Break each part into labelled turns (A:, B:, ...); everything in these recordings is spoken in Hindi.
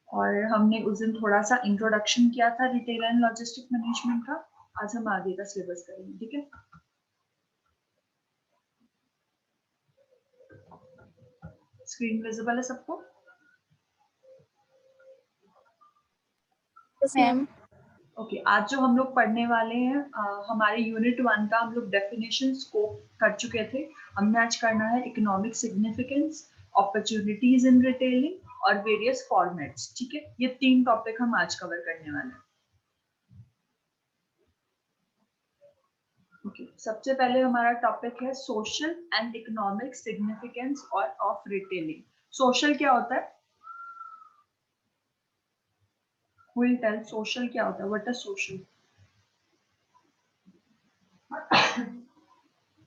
A: और हमने उस दिन थोड़ा सा इंट्रोडक्शन किया था रिटेल एंड लॉजिस्टिक मैनेजमेंट का। आज हम आगे का सिलेबस करेंगे, ठीक है। स्क्रीन विजिबल है सबको?
B: मैम
A: ओके, आज जो हम लोग पढ़ने वाले हैं हमारे यूनिट 1 का हम लोग डेफिनेशन स्कोप कर चुके थे। हमने आज करना है economic significance, opportunities in retailing और वेरियस फॉर्मेट्स, ठीक है। ये 3 टॉपिक हम आज कवर करने वाले हैं। ओके, सबसे पहले हमारा टॉपिक है सोशल एंड इकोनॉमिक सिग्निफिकेंस और ऑफ रिटेलिंग। सोशल क्या होता है? Who will tell सोशल क्या होता है? What is social?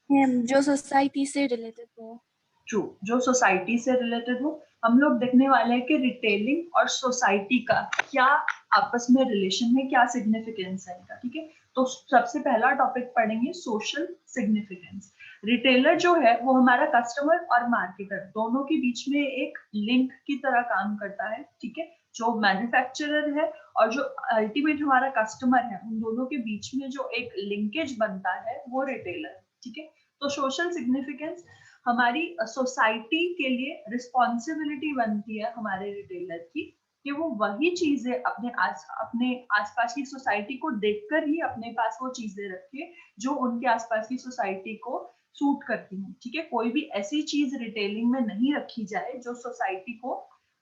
B: मैम जो सोसाइटी से रिलेटेड हो।
A: ट्रू, जो सोसाइटी से रिलेटेड हो। हम लोग देखने वाले हैं कि रिटेलिंग और सोसाइटी का क्या आपस में रिलेशन है, क्या सिग्निफिकेंस है इनका, ठीक है। तो सबसे पहला टॉपिक पढ़ेंगे सोशल सिग्निफिकेंस। रिटेलर जो है वो हमारा कस्टमर और मार्केटर दोनों के बीच में एक लिंक की तरह काम करता है, ठीक है। जो मैन्युफैक्चरर है और जो अल्टीमेट हमारा कस्टमर है, उन दोनों के बीच में जो एक लिंकेज बनता है वो रिटेलर, ठीक है। तो सोशल सिग्निफिकेंस हमारी सोसाइटी के लिए रिस्पॉन्सिबिलिटी बनती है हमारे रिटेलर की कि वो वही चीजें अपने आसपास की सोसाइटी को देखकर ही अपने पास वो चीजें रखे जो उनके आसपास की सोसाइटी को सूट करती हैं, ठीक है। कोई भी ऐसी चीज रिटेलिंग में नहीं रखी जाए जो सोसाइटी को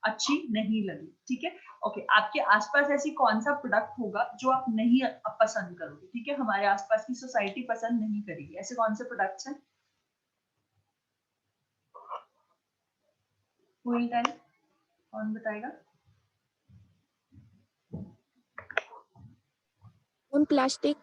A: अच्छी नहीं लगी, ठीक है। ओके, आपके आसपास ऐसी कौन सा प्रोडक्ट होगा जो आप नहीं पसंद करोगे, ठीक है। हमारे आसपास की सोसाइटी पसंद नहीं करेगी, ऐसे कौन से प्रोडक्ट्स हैं? कौन बताएगा?
B: उन प्लास्टिक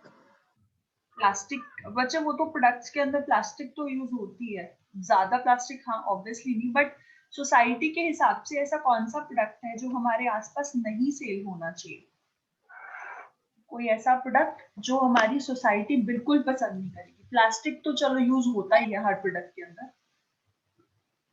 A: प्लास्टिक बच्चे, वो तो प्रोडक्ट्स के अंदर प्लास्टिक तो यूज होती है, ज्यादा प्लास्टिक हाँ ऑब्वियसली नहीं, बट सोसाइटी के हिसाब से ऐसा कौन सा प्रोडक्ट है जो हमारे आसपास नहीं सेल होना चाहिए? कोई ऐसा प्रोडक्ट जो हमारी सोसाइटी बिल्कुल पसंद नहीं करेगी। प्लास्टिक तो चलो यूज होता ही है हर प्रोडक्ट के अंदर।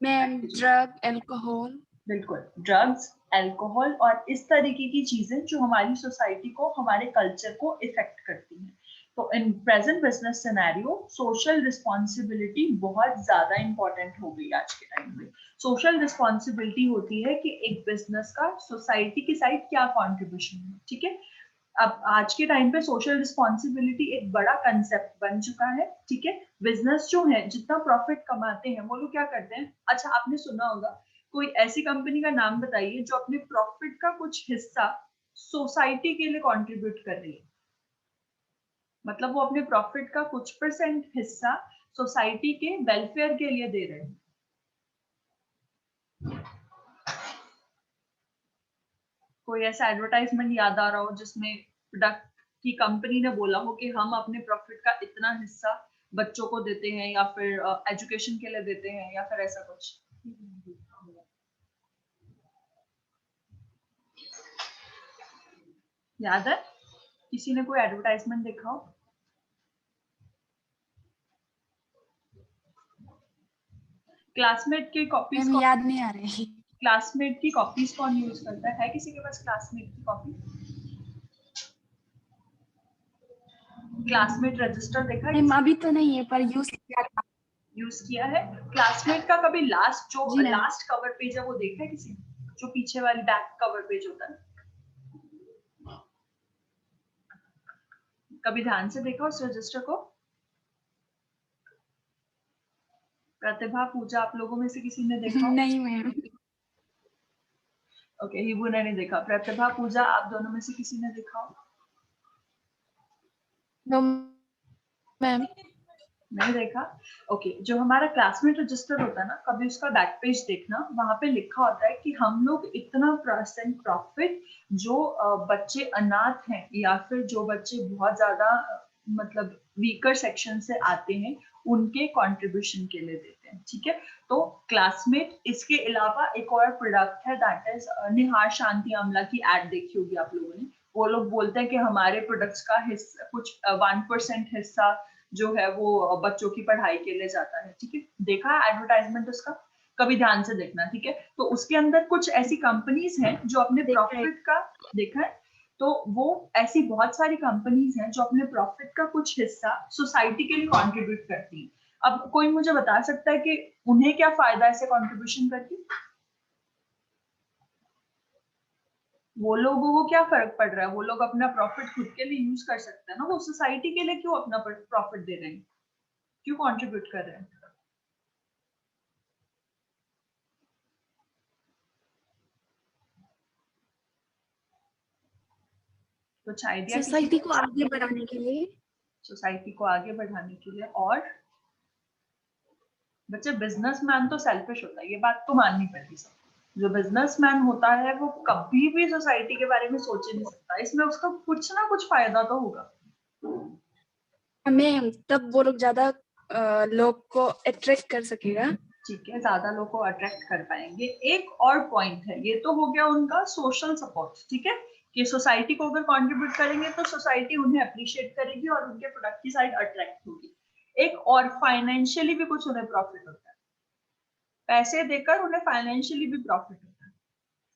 B: Ma'am drug alcohol.
A: बिल्कुल, ड्रग्स, अल्कोहल और इस तरीके की चीजें जो हमारी सोसाइटी को, हमारे कल्चर को इफेक्ट करती हैं। तो in present business scenario social responsibility बहुत ज्यादा इंपॉर्टेंट हो गई आज के टाइम में। सोशल रिस्पॉन्सिबिलिटी होती है कि एक बिजनेस का सोसाइटी की साइड क्या कॉन्ट्रीब्यूशन है, ठीक है। अब आज के टाइम पे सोशल रिस्पॉन्सिबिलिटी एक बड़ा कंसेप्ट बन चुका है, ठीक है। बिजनेस जो है जितना प्रॉफिट कमाते हैं वो लोग क्या करते हैं, अच्छा आपने सुना होगा, कोई ऐसी कंपनी का नाम बताइए जो अपने प्रॉफिट का कुछ हिस्सा सोसाइटी के लिए कंट्रीब्यूट कर रही है। मतलब वो अपने प्रॉफिट का कुछ परसेंट हिस्सा सोसाइटी के वेलफेयर के लिए दे रहे हैं। कोई ऐसा एडवर्टाइजमेंट याद आ रहा हो जिसमें प्रोडक्ट की कंपनी ने बोला हो कि हम अपने प्रॉफिट का इतना हिस्सा बच्चों को देते हैं या फिर एजुकेशन के लिए देते हैं या फिर ऐसा कुछ? याद है किसी ने कोई एडवर्टाइजमेंट देखा हो? क्लासमेट की कॉपीज
B: मैम याद नहीं आ रही।
A: क्लासमेट की कॉपीज कौन यूज करता है किसी के पास क्लासमेट की कॉपी? क्लासमेट रजिस्टर देखा है?
B: मैम अभी तो नहीं है पर यूज किया था।
A: यूज किया है। क्लासमेट का कभी लास्ट जो
B: जी मैम।
A: लास्ट कवर पेज है वो देखा है किसी ने? जो पीछे वाली बैक कवर पेज होता है, कभी ध्यान से देखा उस रजिस्टर को? प्रतिभा, पूजा, आप लोगों में से किसी ने देखा हो?
B: नहीं मैम।
A: ओके, हिबू ने नहीं देखा। प्रतिभा, पूजा, आप दोनों में से किसी ने देखा हो?
B: No ma'am.
A: नहीं देखा। ओके, जो हमारा क्लासमेट रजिस्टर होता है ना, कभी उसका बैक पेज देखना, वहां पे लिखा होता है कि हम लोग इतना परसेंट प्रॉफिट जो बच्चे अनाथ हैं या फिर जो बच्चे बहुत ज्यादा मतलब वीकर सेक्शन से आते हैं उनके कंट्रीब्यूशन के लिए देते हैं, ठीक है। तो क्लासमेट, इसके अलावा एक और प्रोडक्ट है दैट इज निहार शांति आमला की एड देखी होगी आप लोगों ने। वो लोग बोलते हैं कि हमारे प्रोडक्ट्स का हिस्सा कुछ 1% हिस्सा जो है वो बच्चों की पढ़ाई के लिए जाता है, ठीक है। देखा एडवर्टाइजमेंट उसका? कभी ध्यान से देखना, ठीक है। तो उसके अंदर कुछ ऐसी कंपनीज हैं जो अपने प्रॉफिट का देखा है, तो वो ऐसी बहुत सारी कंपनीज हैं जो अपने प्रॉफिट का कुछ हिस्सा सोसाइटी के लिए कंट्रीब्यूट करती हैं। अब कोई मुझे बता सकता है कि उन्हें क्या फायदा ऐसे कंट्रीब्यूशन करके, वो लोगों को क्या फर्क पड़ रहा है, वो लोग अपना प्रॉफिट खुद के लिए यूज कर सकते हैं ना, वो सोसाइटी के लिए क्यों अपना प्रॉफिट दे रहे हैं, क्यों कंट्रीब्यूट कर रहे हैं? कुछ आइडिया?
B: सोसाइटी को आगे बढ़ाने के लिए।
A: सोसाइटी को आगे बढ़ाने के लिए। और बच्चे, बिजनेसमैन तो सेल्फिश होता है, ये बात तो माननी पड़ेगी सब। जो बिजनेसमैन होता है वो कभी भी सोसाइटी के बारे में सोच ही नहीं सकता, इसमें उसका कुछ ना कुछ फायदा तो होगा।
B: हमें तब वो लोग ज्यादा लोग को अट्रैक्ट कर सकेगा।
A: ठीक है, ज्यादा लोग को अट्रैक्ट कर पाएंगे। एक और पॉइंट है, ये तो हो गया उनका सोशल सपोर्ट, ठीक है, कि सोसाइटी को अगर कंट्रीब्यूट करेंगे तो सोसाइटी उन्हें अप्रिशिएट करेगी और उनके प्रोडक्ट की साइड अट्रैक्ट होगी। एक और फाइनेंशियली भी कुछ उन्हें प्रॉफिट होता है, पैसे देकर उन्हें फाइनेंशियली भी प्रॉफिट होता है।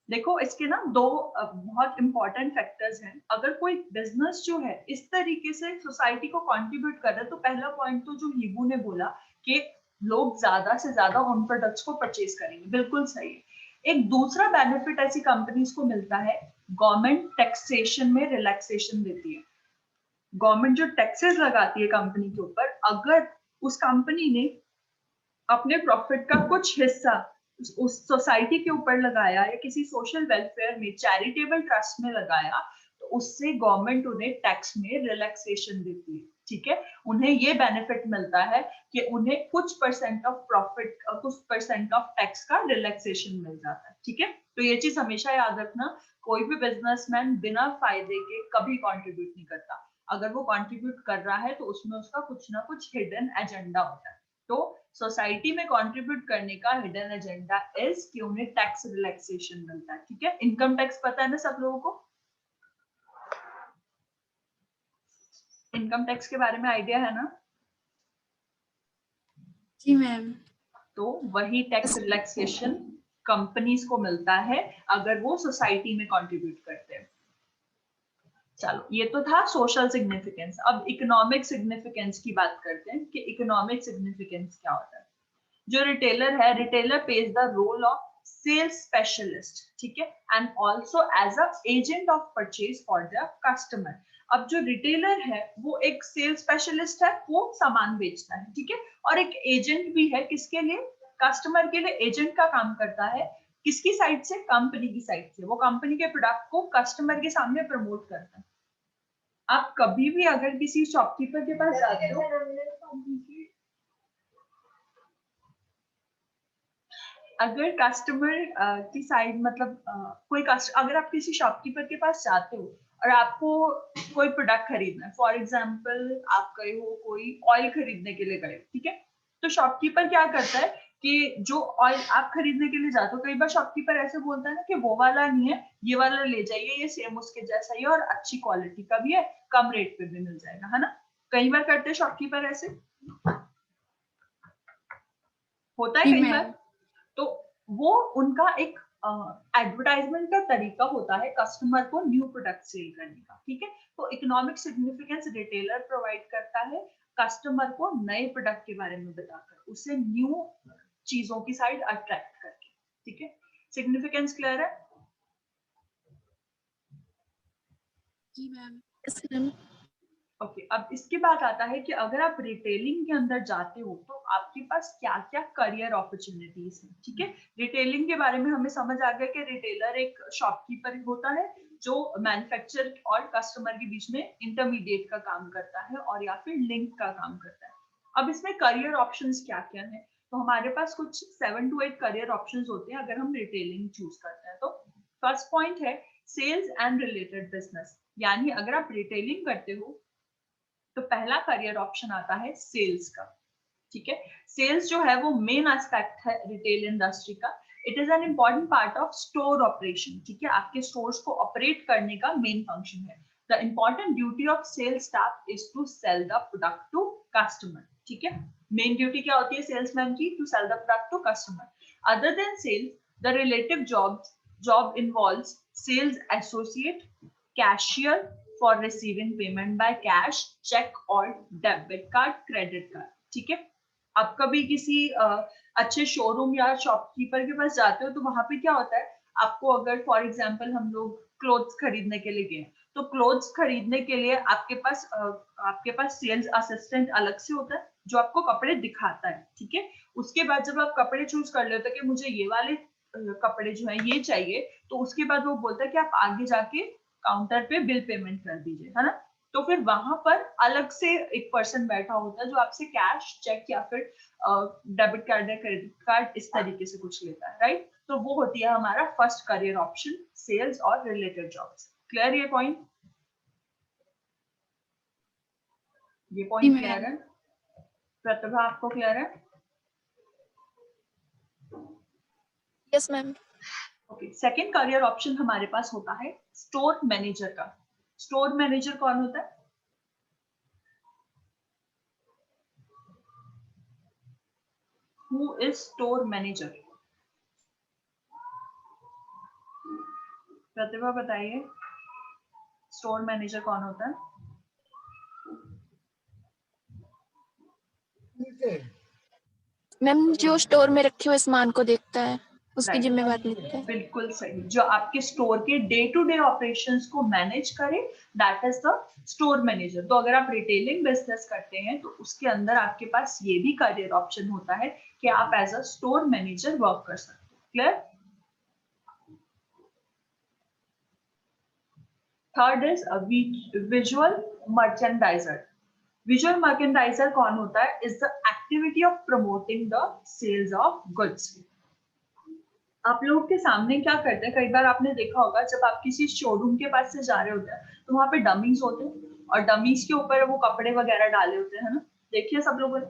A: देखो, इसके ना दो बहुत इंपॉर्टेंट फैक्टर्स हैं। अगर कोई बिजनेस जो है इस तरीके से सोसाइटी को कंट्रीब्यूट कर रहा है, तो पहला पॉइंट तो जो हीबू ने बोला कि लोग ज्यादा से ज्यादा उन प्रोडक्ट्स को परचेज करेंगे, बिल्कुल सही है। एक दूसरा बेनिफिट ऐसी कंपनीज को मिलता है, गवर्नमेंट टैक्सेशन में रिलैक्सेशन देती है। गवर्नमेंट जो टैक्सेस लगाती है कंपनी के ऊपर, अगर उस कंपनी ने अपने प्रॉफिट का कुछ हिस्सा उस सोसाइटी के ऊपर लगाया या किसी सोशल वेलफेयर में, चैरिटेबल ट्रस्ट में लगाया, तो उससे गवर्नमेंट उन्हें टैक्स में रिलैक्सेशन देती है, ठीक है। उन्हें ये बेनिफिट मिलता है कि उन्हें कुछ परसेंट ऑफ प्रॉफिट, कुछ परसेंट ऑफ टैक्स का रिलैक्सेशन मिल जाता है, ठीक है। तो ये चीज हमेशा याद रखना, कोई भी बिजनेसमैन बिना फायदे के कभी कंट्रीब्यूट नहीं करता। अगर वो कंट्रीब्यूट कर रहा है तो उसमें उसका कुछ ना कुछ हिडन एजेंडा होता है। तो सोसाइटी में कंट्रीब्यूट करने का हिडन एजेंडा इज कि उन्हें टैक्स रिलैक्सेशन मिलता है, ठीक है। इनकम टैक्स पता है ना सब लोगों को? इनकम टैक्स के बारे में आइडिया है ना?
B: जी मैम।
A: तो वही टैक्स रिलैक्सेशन कंपनीज को मिलता है अगर वो सोसाइटी में कंट्रीब्यूट करते हैं। चलो, ये तो था सोशल सिग्निफिकेंस। अब इकोनॉमिक सिग्निफिकेंस की बात करते हैं कि इकोनॉमिक सिग्निफिकेंस क्या होता है। जो रिटेलर है, retailer plays the role of sales specialist, ठीक है, and also as a agent of purchase for the customer. अब जो रिटेलर है वो एक सेल्स स्पेशलिस्ट है, वो सामान बेचता है, ठीक है, और एक एजेंट भी है, किसके लिए? कस्टमर के लिए एजेंट का काम करता है। किसकी साइड से? कंपनी की साइड से। वो कंपनी के प्रोडक्ट को कस्टमर के सामने प्रमोट करता है। आप कभी भी अगर किसी शॉपकीपर के पास जाते हो, अगर कस्टमर की साइड, मतलब अगर आप किसी शॉपकीपर के पास जाते हो और आपको कोई प्रोडक्ट खरीदना है, फॉर एग्जांपल आप गए हो कोई ऑयल खरीदने के लिए गए, ठीक है, तो शॉपकीपर क्या करता है कि जो ऑयल आप खरीदने के लिए जाते हो, कई बार शॉपकीपर ऐसे बोलता है ना कि वो वाला नहीं है, ये वाला ले जाइए, ये सेम उसके जैसा ही है और अच्छी क्वालिटी का भी है, कम रेट पे भी मिल जाएगा, है ना। कई बार करते हैं शॉपकीपर ऐसे, होता है
B: जी
A: कई बार।
B: मैम।
A: तो वो उनका एक एडवर्टाइजमेंट का तरीका होता है कस्टमर को न्यू प्रोडक्ट सेल करने का, ठीक है। तो इकोनॉमिक सिग्निफिकेंस रिटेलर प्रोवाइड करता है कस्टमर को नए प्रोडक्ट के बारे में बताकर, उसे न्यू चीजों की साइड अट्रैक्ट करके, ठीक है। सिग्निफिकेंस क्लियर है?
B: जी मैम। Yes ma'am.
A: ओके, अब इसके बाद आता है कि अगर आप रिटेलिंग के अंदर जाते हो तो आपके पास क्या क्या करियर अपॉर्चुनिटीज हैं, ठीक है। रिटेलिंग के बारे में हमें समझ आ गया कि रिटेलर एक शॉपकीपर होता है जो मैन्युफैक्चर और कस्टमर के बीच में इंटरमीडिएट का काम करता है और या फिर लिंक का काम करता है। अब इसमें करियर ऑप्शंस क्या क्या है, तो हमारे पास कुछ 7 to 8 करियर ऑप्शंस होते हैं अगर हम रिटेलिंग चूज करते हैं। तो फर्स्ट पॉइंट है सेल्स एंड रिलेटेड बिजनेस, यानी अगर आप रिटेलिंग करते हो तो पहला करियर ऑप्शन आता है सेल्स का, ठीक है। सेल्स जो है वो मेन एस्पेक्ट है रिटेल इंडस्ट्री का। It is an important part of store operation, ठीक है, आपके स्टोर्स को ऑपरेट करने का मेन फंक्शन है। The important duty of sales staff is to sell the product to customer, ठीक है। मेन ड्यूटी क्या होती है सेल्समैन की? To sell the product to customer. Other than sales, the relative job involves sales associate, cashier for receiving payment by cash, check और डेबिट कार्ड, क्रेडिट कार्ड. ठीक है. आप कभी किसी अच्छे शोरूम या शॉपकीपर के पास जाते हो तो वहां पे क्या होता है, आपको अगर फॉर एग्जांपल हम लोग क्लोथ्स खरीदने के लिए गए तो क्लोथ्स खरीदने के लिए आपके पास सेल्स असिस्टेंट अलग से होता है जो आपको कपड़े दिखाता है. ठीक है. उसके बाद जब आप कपड़े चूज कर लेते हो कि मुझे ये वाले कपड़े जो है ये चाहिए, तो उसके बाद वो बोलता है कि आप आगे जाके काउंटर पे बिल पेमेंट कर दीजिए, है ना. तो फिर वहां पर अलग से एक पर्सन बैठा होता है जो आपसे कैश, चेक या फिर डेबिट कार्ड या क्रेडिट कार्ड इस तरीके से कुछ लेता है, राइट. तो वो होती है हमारा फर्स्ट करियर ऑप्शन, सेल्स और रिलेटेड जॉब्स. क्लियर ये पॉइंट? ये पॉइंट क्लियर है? प्रतिभा आपको क्लियर है?
B: Yes ma'am.
A: Okay. Second career option हमारे पास होता है स्टोर मैनेजर का. स्टोर मैनेजर कौन होता है? Who is store manager? प्रतिभा बताइए, स्टोर मैनेजर कौन होता है?
B: मैम जो स्टोर में रखे हुए सामान को देखता है, उसकी
A: Right.
B: जिम्मेवारी लेता है.
A: बिल्कुल सही. जो आपके स्टोर के डे टू डे ऑपरेशंस को मैनेज करे, that is the store manager. तो अगर आप रिटेलिंग बिजनेस करते हैं तो उसके अंदर आपके पास ये भी करियर ऑप्शन होता है कि आप as a store manager work कर सकते हो. Clear? Third is visual merchandiser. Visual merchandiser कौन होता है? Is the activity of promoting the sales of goods. आप लोगों के सामने क्या करते हैं, कई बार आपने देखा होगा जब आप किसी शोरूम के पास से जा रहे होते हैं तो वहां पे डमीज होते हैं और डमीज के ऊपर वो कपड़े वगैरह डाले होते हैं, है ना. देखिए सब लोगों ने.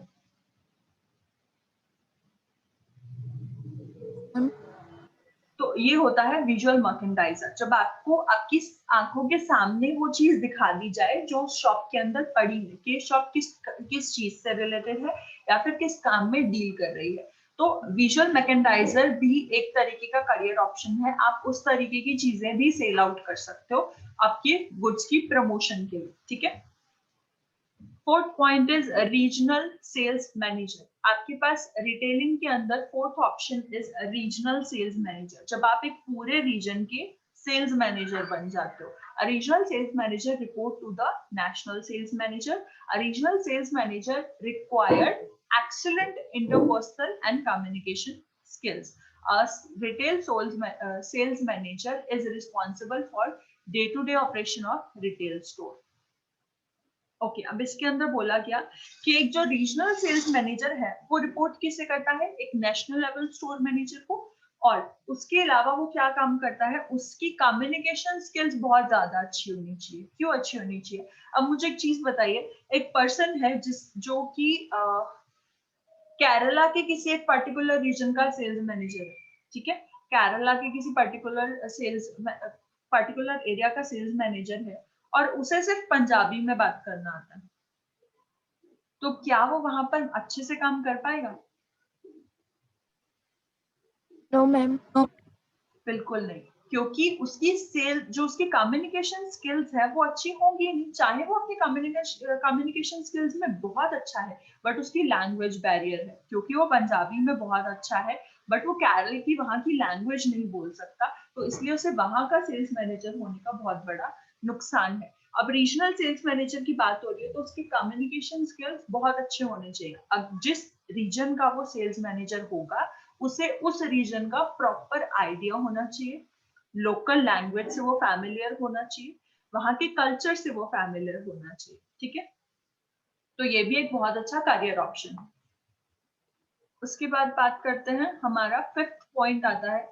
A: तो ये होता है विजुअल मर्चेंडाइजर. जब आपको आपकी आंखों के सामने वो चीज दिखा दी जाए जो शॉप के अंदर पड़ी है कि शॉप किस चीज से रिलेटेड है या फिर किस काम में डील कर रही है. तो विजुअल मर्चेंडाइजर भी एक तरीके का करियर ऑप्शन है. आप उस तरीके की चीजें भी सेल आउट कर सकते हो आपके गुड्स की प्रमोशन के लिए. ठीक है. Fourth point is regional sales manager. आपके पास रिटेलिंग के अंदर fourth option is regional sales manager. जब आप एक पूरे रीजन के सेल्स मैनेजर बन जाते हो. A regional sales manager report to the national sales manager. A regional sales manager required excellent interpersonal and communication skills. A retail sales manager is responsible for day-to-day operation of retail store. Okay. अब इसके अंदर बोला गया कि एक जो रीजनल सेल्स मैनेजर है वो रिपोर्ट किसे करता है? एक नेशनल लेवल स्टोर मैनेजर को. और उसके अलावा वो क्या काम करता है? उसकी कम्युनिकेशन स्किल्स बहुत ज्यादा अच्छी होनी चाहिए. क्यों अच्छी होनी चाहिए? अब मुझे एक चीज बताइए, एक पर्सन है जो कि केरला के किसी एक पर्टिकुलर रीजन का सेल्स मैनेजर है. ठीक है. केरला के किसी पर्टिकुलर एरिया का सेल्स मैनेजर है और उसे सिर्फ पंजाबी में बात करना आता है. तो क्या वो वहां पर अच्छे से काम कर पाएगा?
B: No ma'am.
A: बिल्कुल नहीं. क्योंकि उसकी उसकी कम्युनिकेशन स्किल्स है वो अच्छी होंगी नहीं. चाहे वो अपनी कम्युनिकेशन स्किल्स में बहुत अच्छा है बट उसकी लैंग्वेज बैरियर है. क्योंकि वो पंजाबी में बहुत अच्छा है बट वो केरल की वहां की लैंग्वेज नहीं बोल सकता, तो इसलिए उसे वहां का सेल्स मैनेजर होने का बहुत बड़ा नुकसान है. अब रीजनल सेल्स मैनेजर की बात हो रही है तो उसके कम्युनिकेशन स्किल्स बहुत अच्छे होने चाहिए. अब जिस रीजन का वो सेल्स मैनेजर होगा उसे उस रीजन का प्रॉपर आइडिया होना चाहिए. लोकल लैंग्वेज से वो फैमिलियर होना चाहिए. वहां के कल्चर से वो फैमिलियर होना चाहिए. ठीक है. तो ये भी एक बहुत अच्छा करियर ऑप्शन है. उसके बाद बात करते हैं, हमारा फिफ्थ पॉइंट आता है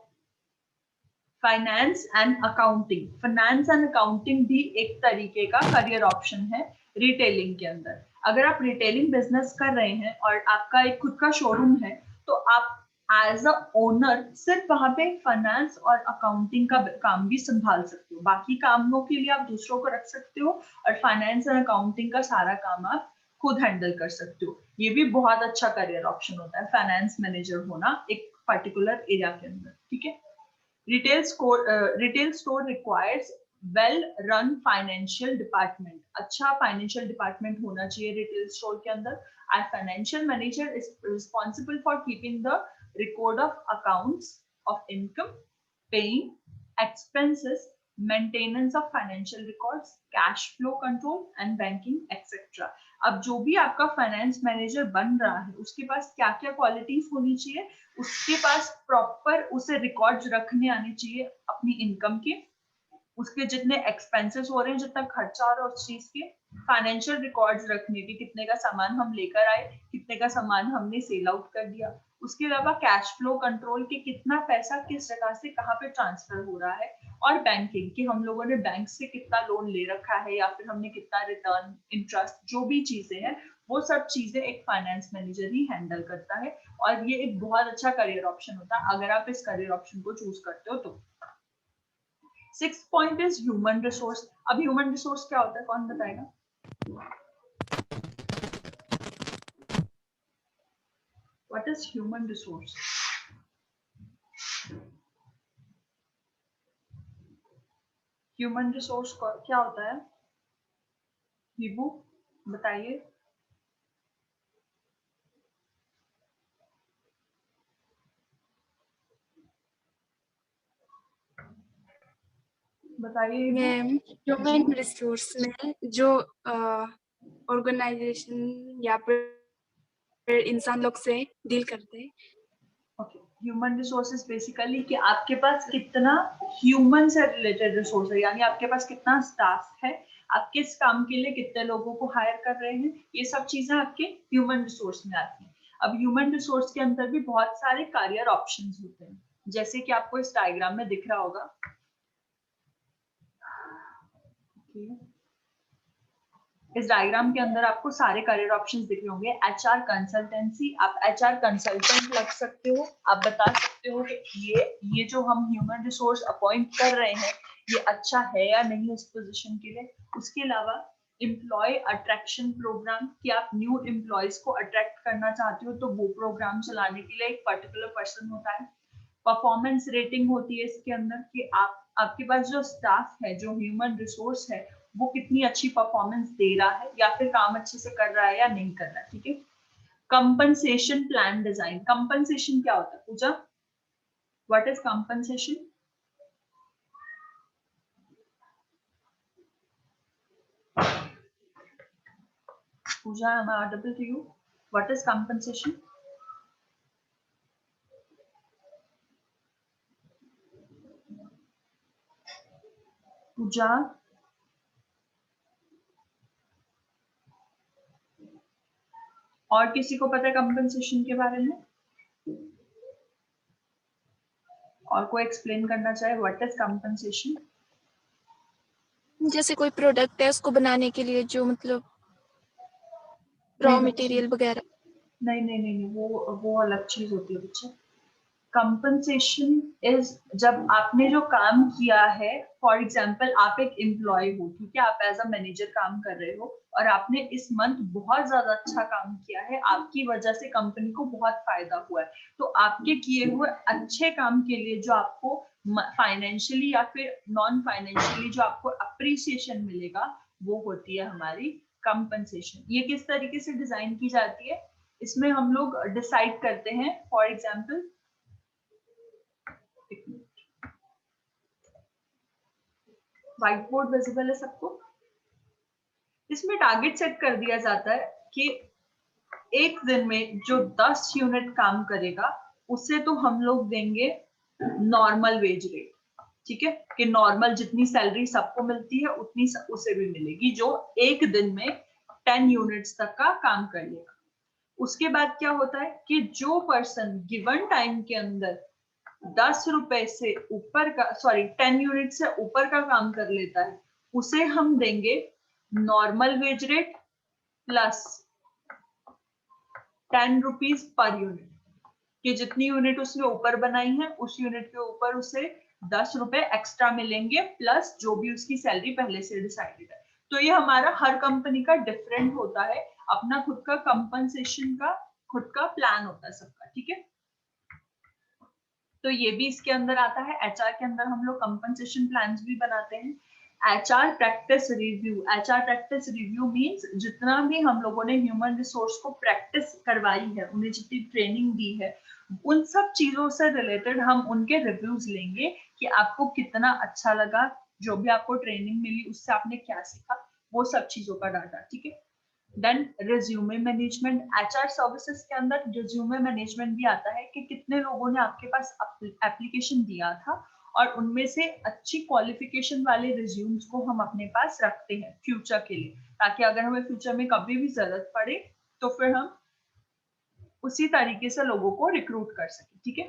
A: finance and accounting. Finance and accounting भी एक तरीके का करियर ऑप्शन है रिटेलिंग के अंदर. अगर आप रिटेलिंग बिजनेस कर रहे हैं और आपका एक खुद का शोरूम है तो आप एज अ ओनर सिर्फ वहां पे फाइनेंस और अकाउंटिंग का काम भी संभाल सकते हो. बाकी कामों के लिए आप दूसरों को रख सकते हो और फाइनेंस और अकाउंटिंग का सारा काम आप खुद हैंडल कर सकते हो. ये भी बहुत अच्छा करियर ऑप्शन होता है फाइनेंस मैनेजर होना एक पर्टिकुलर एरिया के अंदर, ठीक है। Retail store requires well run financial department, अच्छा फाइनेंशियल डिपार्टमेंट होना चाहिए रिटेल स्टोर के अंदर। And financial manager is responsible for keeping the record of accounts of income, paying expenses, maintenance of financial records, cash flow control and banking etc. अब जो भी आपका फाइनेंस मैनेजर बन रहा है उसके पास क्या क्या क्वालिटीज होनी चाहिए, उसके पास प्रॉपर उसे रिकॉर्ड्स रखने आने चाहिए अपनी इनकम के, उसके जितने एक्सपेंसेस हो रहे हैं, जितना खर्चा हो रहा है उस चीज के, फाइनेंशियल रिकॉर्ड्स रखने के, कितने का सामान हम लेकर आए, कितने का सामान हमने सेल आउट कर दिया। उसके अलावा कैश फ्लो कंट्रोल के कितना पैसा किस जगह से कहाँ पे ट्रांसफर हो रहा है, और बैंकिंग कि हम लोगों ने बैंक से कितना लोन ले रखा है या फिर हमने कितना रिटर्न, इंटरेस्ट, जो भी चीजें हैं वो सब चीजें एक फाइनेंस मैनेजर ही हैंडल करता है। और ये एक बहुत अच्छा करियर ऑप्शन होता है अगर आप इस करियर ऑप्शन को चूज करते हो तो। 6th point is human resource. अब ह्यूमन रिसोर्स क्या होता है, कौन बताएगा? What is human resource? Human resource क्या होता है? विभू बताइए। बताइए
B: मैम, ह्यूमन रिसोर्स में जो ऑर्गेनाइजेशन या फिर इंसान लोग से डील करते हैं।
A: ओके, ह्यूमन रिसोर्सेज बेसिकली कि आपके पास कितना ह्यूमन से रिलेटेड रिसोर्स है, यानी आपके पास कितना स्टाफ है, आप किस काम के लिए कितने लोगों को हायर कर रहे हैं, ये सब चीजें आपके ह्यूमन रिसोर्स में आती हैं। अब ह्यूमन रिसोर्स के अंदर भी बहुत सारे करियर ऑप्शंस होते हैं, जैसे कि आपको इस डायग्राम में दिख रहा होगा। इस डायग्राम के अंदर आपको सारे करियर ऑप्शंस दिख रहे होंगे। एचआर कंसल्टेंसी, आप एचआर कंसल्टेंट लग सकते हो। आप बता सकते हो कि ये जो हम ह्यूमन रिसोर्स अपॉइंट कर रहे हैं ये अच्छा है या नहीं उस पोजीशन के लिए। उसके अलावा एम्प्लॉय अट्रैक्शन प्रोग्राम, कि आप न्यू एम्प्लॉयज को अट्रैक्ट करना चाहते हो तो वो प्रोग्राम चलाने के लिए एक पर्टिकुलर पर्सन होता है। परफॉर्मेंस रेटिंग होती है इसके अंदर कि आपके पास जो स्टाफ है, जो ह्यूमन रिसोर्स है, वो कितनी अच्छी परफॉर्मेंस दे रहा है या फिर काम अच्छे से कर रहा है या नहीं कर रहा है, ठीक है। कंपनसेशन प्लान डिजाइन, कंपनसेशन क्या होता है Pooja? What is compensation? Pooja, am I audible to you? What is compensation? Pooja, और किसी को पता है कंपनसेशन के बारे में? और कोई एक्सप्लेन करना चाहे व्हाट इज कंपनसेशन?
B: जैसे कोई प्रोडक्ट है उसको बनाने के लिए जो मतलब रॉ मटेरियल वगैरह।
A: नहीं नहीं नहीं नहीं, वो अलग चीज होती है बच्चे। कंपनसेशन इज जब आपने जो काम किया है, फॉर एग्जाम्पल आप एक एम्प्लॉय हो, ठीक है, आप एज अ मैनेजर काम कर रहे हो और आपने इस मंथ बहुत ज्यादा अच्छा काम किया है, आपकी वजह से कंपनी को बहुत फायदा हुआ है, तो आपके किए हुए अच्छे काम के लिए जो आपको फाइनेंशियली या फिर नॉन फाइनेंशियली जो आपको अप्रिसिएशन मिलेगा वो होती है हमारी कंपनसेशन। ये किस तरीके से डिजाइन की जाती है, इसमें हम लोग डिसाइड करते हैं। For example, white board visible है सबको? इसमें टारगेट सेट कर दिया जाता है कि एक दिन में जो 10 यूनिट काम करेगा उसे तो हम लोग देंगे नॉर्मल वेज रेट, ठीक है, कि नॉर्मल जितनी सैलरी सबको मिलती है उतनी उसे भी मिलेगी जो एक दिन में 10 यूनिट्स तक का काम कर लेगा। उसके बाद क्या होता है कि जो पर्सन गिवन टाइम के अंदर 10 रुपए से ऊपर का, सॉरी 10 यूनिट से ऊपर का काम कर लेता है उसे हम देंगे normal wage rate plus 10 rupees per unit, कि जितनी यूनिट उसने ऊपर बनाई है उस यूनिट के ऊपर उसे 10 रुपए एक्स्ट्रा मिलेंगे प्लस जो भी उसकी सैलरी पहले से डिसाइडेड है। तो ये हमारा हर कंपनी का डिफरेंट होता है, अपना खुद का कंपनसेशन का खुद का प्लान होता है सबका, ठीक है। तो ये भी इसके अंदर आता है। एचआर के अंदर हम लोग कंपनसेशन प्लान्स भी बनाते हैं। HR practice review, HR practice review means जितना भी हम लोगों ने ह्यूमन रिसोर्स को प्रैक्टिस करवाई है, उन्हें जितनी ट्रेनिंग दी है, उन सब चीजों से रिलेटेड हम उनके रिव्यूज लेंगे कि आपको कितना अच्छा लगा, जो भी आपको ट्रेनिंग मिली उससे आपने क्या सीखा, वो सब चीजों का डाटा। ठीक है। Then resume management, HR services के अंदर रिज्यूमे मैनेजमेंट भी आता है कि कितने लोगों ने आपके पास एप्लीकेशन दिया था और उनमें से अच्छी क्वालिफिकेशन वाले रिज्यूम्स को हम अपने पास रखते हैं फ्यूचर के लिए, ताकि अगर हमें फ्यूचर में कभी भी जरूरत पड़े तो फिर हम उसी तरीके से लोगों को रिक्रूट कर सके। ठीक है।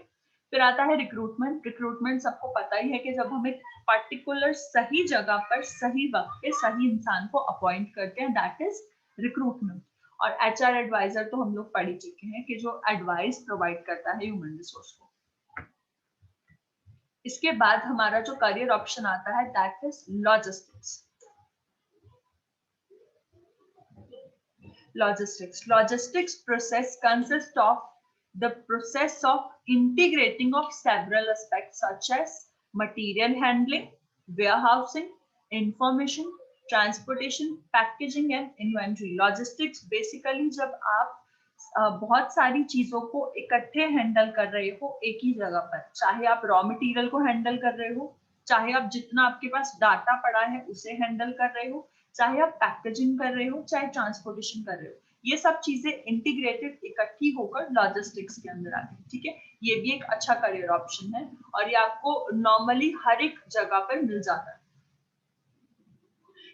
A: फिर आता है रिक्रूटमेंट। रिक्रूटमेंट सबको पता ही है कि जब हम एक पर्टिकुलर सही जगह पर सही वक्त पे सही इंसान को अपॉइंट करते हैं, दैट इज रिक्रूटमेंट। और एचआर एडवाइजर तो हम लोग पढ़ ही चुके हैं कि जो एडवाइस प्रोवाइड करता है ह्यूमन रिसोर्स को। इसके बाद हमारा जो करियर ऑप्शन आता है that is logistics. Logistics process consists of the process of integrating of several aspects such as material handling, warehousing, information, transportation, packaging and inventory. Logistics basically जब आप बहुत सारी चीजों को इकट्ठे हैंडल कर रहे हो एक ही जगह पर, चाहे आप रॉ मटेरियल को हैंडल कर रहे हो, चाहे आप जितना आपके पास डाटा पड़ा है उसे हैंडल कर रहे हो, चाहे आप पैकेजिंग कर रहे हो, चाहे ट्रांसपोर्टेशन कर रहे हो, ये सब चीजें इंटीग्रेटेड इकट्ठी होकर लॉजिस्टिक्स के अंदर आती है। ठीक है। ये भी एक अच्छा करियर ऑप्शन है और ये आपको नॉर्मली हर एक जगह पर मिल जाता है।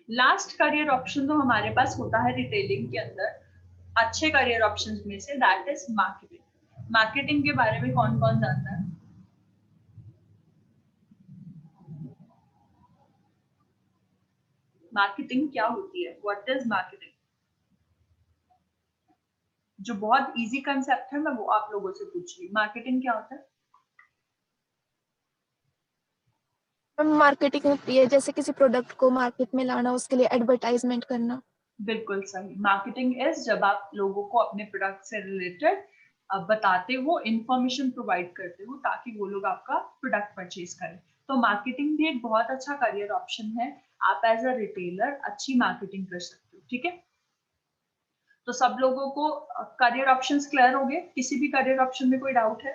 A: लास्ट करियर ऑप्शन तो हमारे पास होता है रिटेलिंग के अंदर अच्छे करियर ऑप्शंस में से, दैट इज मार्केटिंग। मार्केटिंग के बारे में कौन कौन जानता है? मार्केटिंग क्या होती है? What is marketing? जो बहुत इजी कंसेप्ट है मैं वो आप लोगों से पूछ रही हूँ। मार्केटिंग क्या होता है?
B: मार्केटिंग होती है जैसे किसी प्रोडक्ट को मार्केट में लाना, उसके लिए एडवर्टाइजमेंट करना।
A: बिल्कुल सही। मार्केटिंग इज जब आप लोगों को अपने प्रोडक्ट से रिलेटेड बताते हो, इंफॉर्मेशन प्रोवाइड करते हो ताकि वो लोग आपका प्रोडक्ट परचेज करें। तो मार्केटिंग भी एक बहुत अच्छा करियर ऑप्शन है। आप एज अ रिटेलर अच्छी मार्केटिंग कर सकते हो। ठीक है। तो सब लोगों को करियर ऑप्शंस क्लियर हो गए? किसी भी करियर ऑप्शन में कोई डाउट है?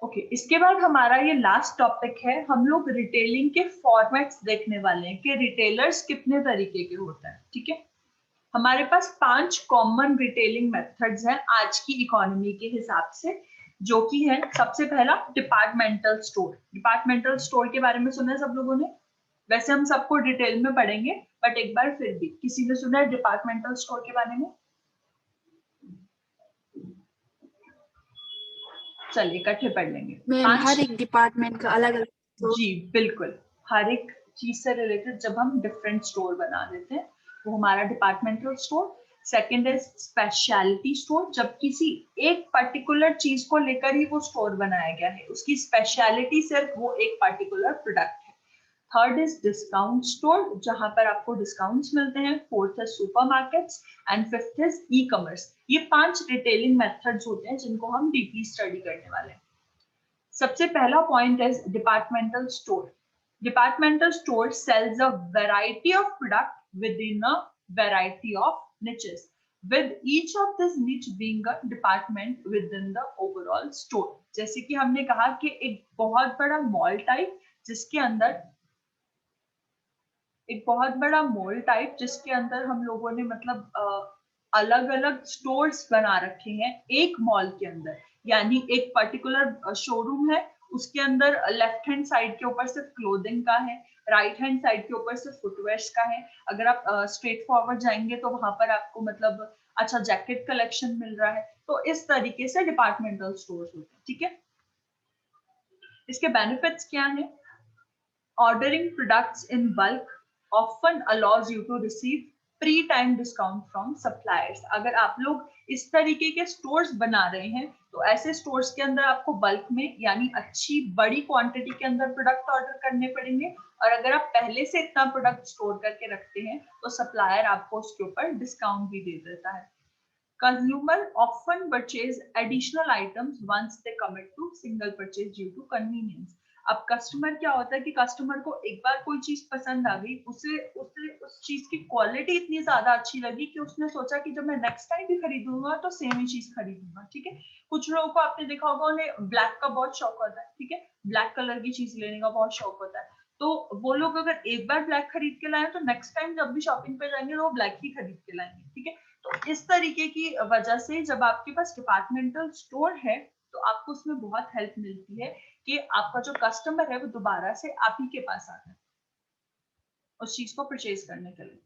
A: ओके। इसके बाद हमारा ये लास्ट टॉपिक है, हम लोग रिटेलिंग के फॉर्मेट्स देखने वाले हैं कि रिटेलर्स कितने तरीके के होते हैं। ठीक है। हमारे पास 5 कॉमन रिटेलिंग मेथड्स हैं आज की इकोनॉमी के हिसाब से, जो कि है सबसे पहला डिपार्टमेंटल स्टोर। डिपार्टमेंटल स्टोर के बारे में सुना है सब लोगों ने? वैसे हम सबको डिटेल में पढ़ेंगे बट एक बार फिर भी किसी ने सुना है डिपार्टमेंटल स्टोर के बारे में? चलिए इकट्ठे पढ़ लेंगे।
B: मैम हर एक डिपार्टमेंट का अलग अलग।
A: जी बिल्कुल, हर एक चीज से रिलेटेड जब हम डिफरेंट स्टोर बना देते हैं वो हमारा डिपार्टमेंटल स्टोर। सेकंड है स्पेशलिटी स्टोर, जब किसी एक पर्टिकुलर चीज को लेकर ही वो स्टोर बनाया गया है, उसकी स्पेशलिटी सिर्फ वो एक पर्टिकुलर प्रोडक्ट है। थर्ड इज डिस्काउंट स्टोर, जहां पर आपको डिस्काउंट्स मिलते हैं। फोर्थ है supermarkets and fifth is e commerce. ये 5 रिटेलिंग मेथड्स होते हैं जिनको हम डीपली स्टडी करने वाले हैं। सबसे पहला पॉइंट है departmental store. Departmental store sells a variety of product within a variety of niches, with each of this niche being a department within the overall store। जैसे कि हमने कहा कि एक बहुत बड़ा मॉल टाइप जिसके अंदर जिसके अंदर हम लोगों ने मतलब अलग अलग स्टोर्स बना रखे हैं एक मॉल के अंदर। यानी एक पर्टिकुलर शोरूम है, उसके अंदर लेफ्ट हैंड साइड के ऊपर सिर्फ क्लोथिंग का है, राइट हैंड साइड के ऊपर सिर्फ फुटवेयर्स का है। अगर आप स्ट्रेट फॉरवर्ड जाएंगे तो वहां पर आपको मतलब अच्छा जैकेट कलेक्शन मिल रहा है। तो इस तरीके से डिपार्टमेंटल स्टोर्स होते हैं। ठीक है। इसके बेनिफिट्स क्या है? Ordering products in bulk often allows you to receive pre-time discount from suppliers। अगर आप लोग इस तरीके के स्टोर्स बना रहे हैं तो ऐसे स्टोर्स के अंदर आपको बल्क में यानी अच्छी बड़ी क्वांटिटी के अंदर प्रोडक्ट ऑर्डर करने पड़ेंगे, और अगर आप पहले से इतना प्रोडक्ट स्टोर करके रखते हैं तो सप्लायर आपको उसके ऊपर डिस्काउंट भी दे देता है। Consumer often purchase additional items once they commit to single purchase due to convenience. अब कस्टमर क्या होता है कि कस्टमर को एक बार कोई चीज पसंद आ गई, उसे उसे उस चीज की क्वालिटी इतनी ज्यादा अच्छी लगी कि उसने सोचा कि जब मैं नेक्स्ट टाइम भी खरीदूंगा तो सेम ही चीज खरीदूंगा, ठीक है। कुछ लोगों को आपने देखा होगा उन्हें ब्लैक का बहुत शौक होता है, ठीक है, ब्लैक कलर की चीज लेने का बहुत शौक होता है। तो वो लोग अगर एक बार ब्लैक खरीद के लाए तो नेक्स्ट टाइम जब भी शॉपिंग पे जाएंगे तो वो ब्लैक ही खरीद के लाएंगे, ठीक है। तो इस तरीके की वजह से जब आपके पास डिपार्टमेंटल स्टोर है तो आपको उसमें बहुत हेल्प मिलती है कि आपका जो कस्टमर है वो दोबारा से आप ही के पास आता है उस चीज को परचेज करने के लिए।